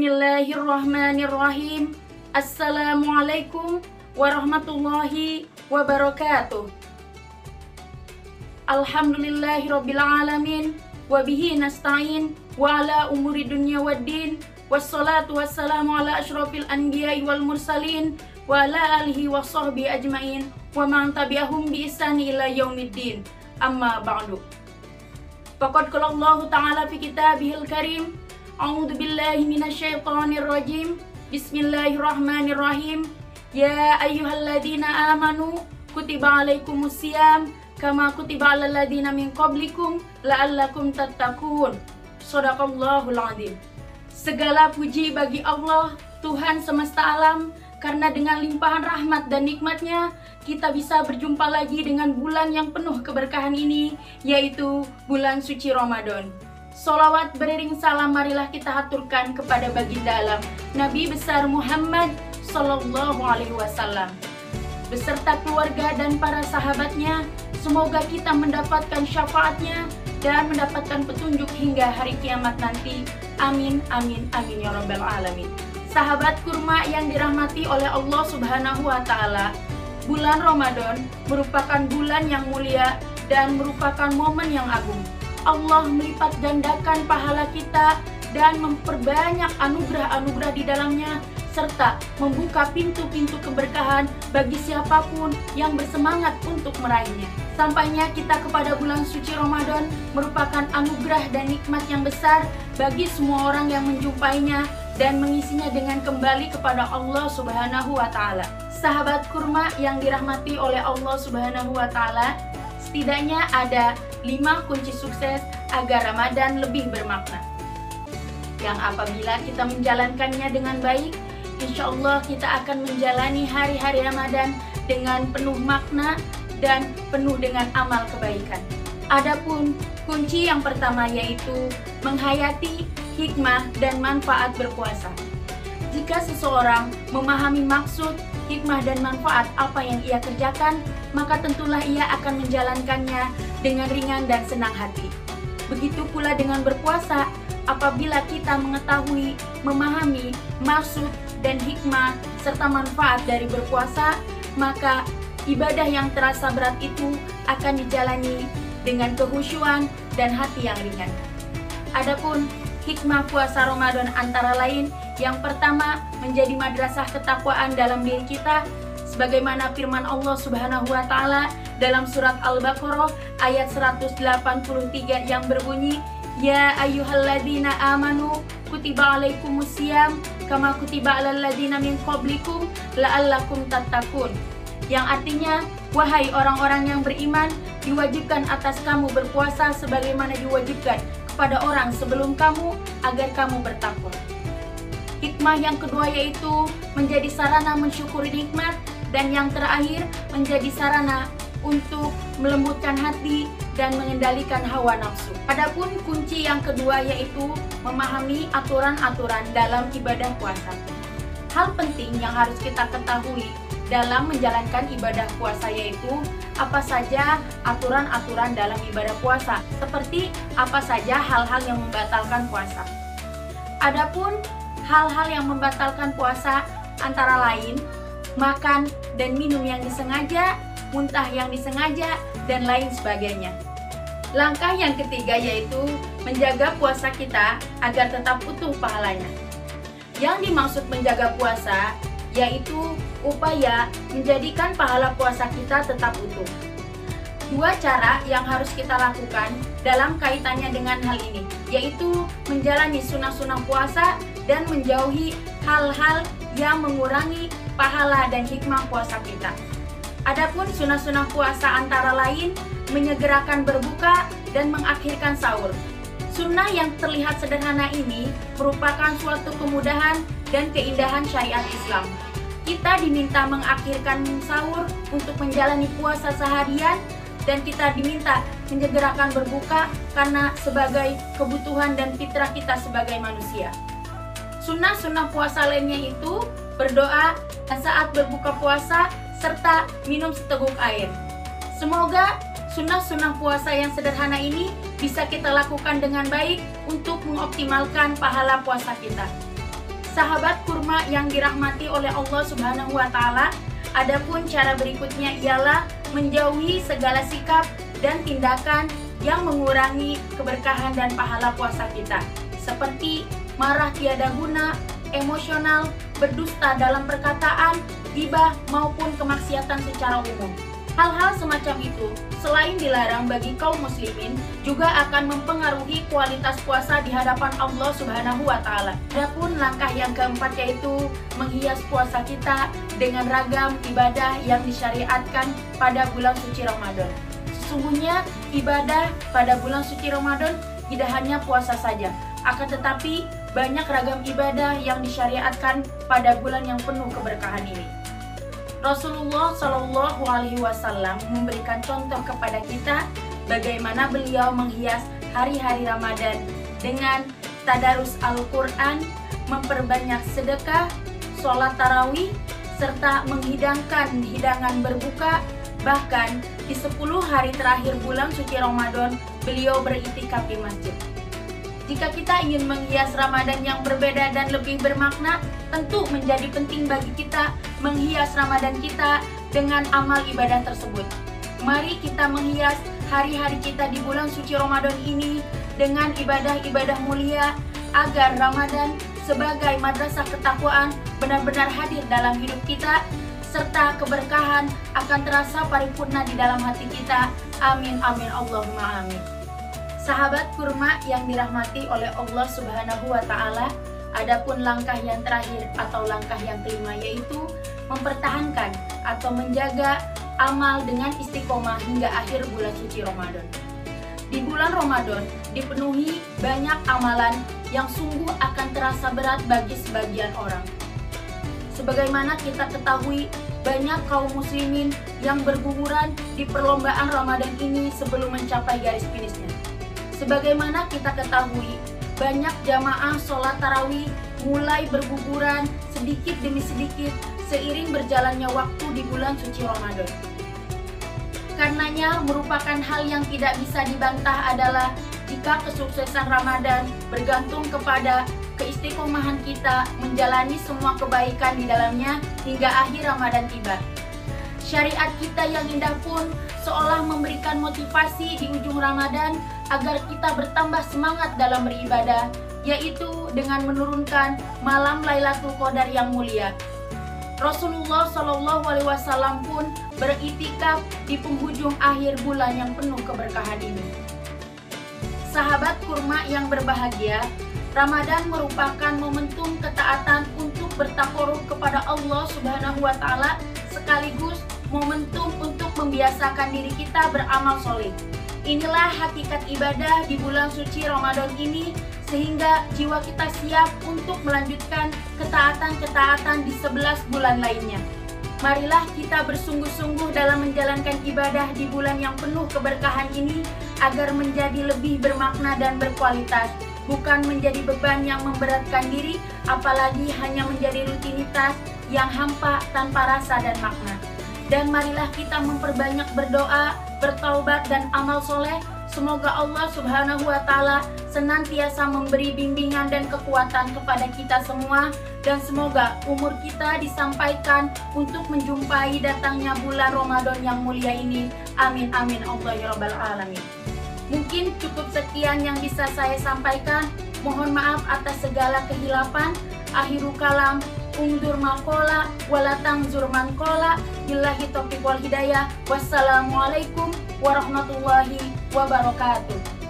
Bismillahirrahmanirrahim. Assalamualaikum warahmatullahi wabarakatuh. Alhamdulillahirrabbilalamin. Wabihi nasta'in wa ala umuri dunya waddin. Wassalatu wassalamu ala ashrafil anbiya'i wal mursalin wa ala alihi wa sahbihi ajmain wa man tabi'ahum bi ihsani ila yaumiddin. Amma ba'du. Faqad qala Allah ta'ala fi kitabihil karim. A'udzu billahi minasyaitonir rajim. Bismillahirrahmanirrahim. Ya ayyuhalladzina amanu kutiba alaikumusiyam kama kutiba alal ladzina min qablikum la'allakum tattaqun. Shadaqallahul azim. Segala puji bagi Allah, Tuhan semesta alam, karena dengan limpahan rahmat dan nikmatnya kita bisa berjumpa lagi dengan bulan yang penuh keberkahan ini, yaitu bulan suci Ramadan. Sholawat beriring salam marilah kita haturkan kepada baginda alam Nabi besar Muhammad Sallallahu Alaihi Wasallam beserta keluarga dan para sahabatnya. Semoga kita mendapatkan syafaatnya dan mendapatkan petunjuk hingga hari kiamat nanti. Amin, amin, amin ya rabbal alamin. Sahabat kurma yang dirahmati oleh Allah Subhanahu wa Ta'ala, bulan Ramadan merupakan bulan yang mulia dan merupakan momen yang agung. Allah melipat gandakan pahala kita dan memperbanyak anugerah-anugerah di dalamnya, serta membuka pintu-pintu keberkahan bagi siapapun yang bersemangat untuk meraihnya. Sampainya kita kepada bulan suci Ramadan merupakan anugerah dan nikmat yang besar bagi semua orang yang menjumpainya dan mengisinya dengan kembali kepada Allah Subhanahu wa Ta'ala. Sahabat kurma yang dirahmati oleh Allah Subhanahu wa Ta'ala, setidaknya ada 5 kunci sukses agar Ramadan lebih bermakna, yang apabila kita menjalankannya dengan baik, insya Allah kita akan menjalani hari-hari Ramadan dengan penuh makna dan penuh dengan amal kebaikan. Adapun kunci yang pertama yaitu menghayati hikmah dan manfaat berpuasa. Jika seseorang memahami maksud, hikmah dan manfaat apa yang ia kerjakan, maka tentulah ia akan menjalankannya dengan ringan dan senang hati. Begitu pula dengan berpuasa, apabila kita mengetahui, memahami maksud dan hikmah serta manfaat dari berpuasa, maka ibadah yang terasa berat itu akan dijalani dengan kehusyuan dan hati yang ringan. Adapun hikmah puasa Ramadan antara lain, yang pertama menjadi madrasah ketakwaan dalam diri kita, sebagaimana firman Allah Subhanahu wa Ta'ala dalam surat Al-Baqarah ayat 183 yang berbunyi, Ya ayyuhalladzina amanu kutiba alaikumusiyam kama kutiba alal ladzina min qablikum la'allakum tattaqun. Yang artinya, wahai orang-orang yang beriman, diwajibkan atas kamu berpuasa sebagaimana diwajibkan kepada orang sebelum kamu agar kamu bertakwa. Hikmah yang kedua yaitu menjadi sarana mensyukuri nikmat, dan yang terakhir menjadi sarana untuk melembutkan hati dan mengendalikan hawa nafsu. Adapun kunci yang kedua yaitu memahami aturan-aturan dalam ibadah puasa. Hal penting yang harus kita ketahui dalam menjalankan ibadah puasa yaitu apa saja aturan-aturan dalam ibadah puasa, seperti apa saja hal-hal yang membatalkan puasa. Adapun hal-hal yang membatalkan puasa antara lain makan dan minum yang disengaja, muntah yang disengaja, dan lain sebagainya. Langkah yang ketiga yaitu menjaga puasa kita agar tetap utuh pahalanya. Yang dimaksud menjaga puasa yaitu upaya menjadikan pahala puasa kita tetap utuh. 2 cara yang harus kita lakukan dalam kaitannya dengan hal ini, yaitu menjalani sunnah-sunnah puasa dan menjauhi hal-hal yang mengurangi pahala dan hikmah puasa kita. Adapun sunnah-sunnah puasa antara lain menyegerakan berbuka dan mengakhirkan sahur. Sunnah yang terlihat sederhana ini merupakan suatu kemudahan dan keindahan syariat Islam. Kita diminta mengakhirkan sahur untuk menjalani puasa seharian, dan kita diminta menyegerakan berbuka karena sebagai kebutuhan dan fitrah kita sebagai manusia. Sunnah-sunnah puasa lainnya itu berdoa saat berbuka puasa serta minum seteguk air. Semoga sunnah-sunnah puasa yang sederhana ini bisa kita lakukan dengan baik untuk mengoptimalkan pahala puasa kita. Sahabat kurma yang dirahmati oleh Allah Subhanahu wa Ta'ala, adapun cara berikutnya ialah menjauhi segala sikap dan tindakan yang mengurangi keberkahan dan pahala puasa kita, seperti marah tiada guna, emosional, berdusta dalam perkataan, ghibah maupun kemaksiatan secara umum. Hal-hal semacam itu selain dilarang bagi kaum muslimin, juga akan mempengaruhi kualitas puasa di hadapan Allah Subhanahu wa Ta'ala. Adapun langkah yang keempat yaitu menghias puasa kita dengan ragam ibadah yang disyariatkan pada bulan suci Ramadan. Sesungguhnya ibadah pada bulan suci Ramadan tidak hanya puasa saja, akan tetapi banyak ragam ibadah yang disyariatkan pada bulan yang penuh keberkahan ini. Rasulullah Shallallahu Alaihi Wasallam memberikan contoh kepada kita bagaimana beliau menghias hari-hari Ramadan dengan tadarus Al-Quran, memperbanyak sedekah, sholat tarawih, serta menghidangkan hidangan berbuka. Bahkan di 10 hari terakhir bulan suci Ramadan, beliau beriktikaf di masjid. Jika kita ingin menghias Ramadan yang berbeda dan lebih bermakna, tentu menjadi penting bagi kita menghias Ramadan kita dengan amal ibadah tersebut. Mari kita menghias hari-hari kita di bulan suci Ramadan ini dengan ibadah-ibadah mulia, agar Ramadan sebagai madrasah ketakwaan benar-benar hadir dalam hidup kita, serta keberkahan akan terasa paripurna di dalam hati kita. Amin amin Allahumma amin. Sahabat kurma yang dirahmati oleh Allah Subhanahu wa Ta'ala, adapun langkah yang terakhir atau langkah yang kelima yaitu mempertahankan atau menjaga amal dengan istiqomah hingga akhir bulan suci Ramadan. Di bulan Ramadan dipenuhi banyak amalan yang sungguh akan terasa berat bagi sebagian orang. Sebagaimana kita ketahui, banyak kaum muslimin yang berguguran di perlombaan Ramadan ini sebelum mencapai garis finishnya. Sebagaimana kita ketahui, banyak jamaah sholat tarawih mulai berguguran sedikit demi sedikit seiring berjalannya waktu di bulan suci Ramadan. Karenanya merupakan hal yang tidak bisa dibantah adalah jika kesuksesan Ramadan bergantung kepada keistiqomahan kita menjalani semua kebaikan di dalamnya hingga akhir Ramadan tiba. Syariat kita yang indah pun seolah memberikan motivasi di ujung Ramadan agar kita bertambah semangat dalam beribadah, yaitu dengan menurunkan malam Lailatul Qadar yang mulia. Rasulullah Shallallahu Alaihi Wasallam pun beriktikaf di penghujung akhir bulan yang penuh keberkahan ini. Sahabat kurma yang berbahagia, Ramadan merupakan momentum ketaatan untuk bertakorup kepada Allah Subhanahu wa Ta'ala, sekaligus momentum untuk membiasakan diri kita beramal soleh. Inilah hakikat ibadah di bulan suci Ramadan ini, sehingga jiwa kita siap untuk melanjutkan ketaatan-ketaatan di 11 bulan lainnya. Marilah kita bersungguh-sungguh dalam menjalankan ibadah di bulan yang penuh keberkahan ini agar menjadi lebih bermakna dan berkualitas, bukan menjadi beban yang memberatkan diri, apalagi hanya menjadi rutinitas yang hampa tanpa rasa dan makna. Dan marilah kita memperbanyak berdoa, bertaubat dan amal soleh. Semoga Allah Subhanahu wa Ta'ala senantiasa memberi bimbingan dan kekuatan kepada kita semua, dan semoga umur kita disampaikan untuk menjumpai datangnya bulan Ramadan yang mulia ini. Amin amin Allah ya rabbal alamin. Mungkin cukup sekian yang bisa saya sampaikan. Mohon maaf atas segala kehilapan. Akhiru kalam, undur maqala walatang zurman kola. Billahi taufiq wal hidayah. Wassalamualaikum warahmatullahi wabarakatuh.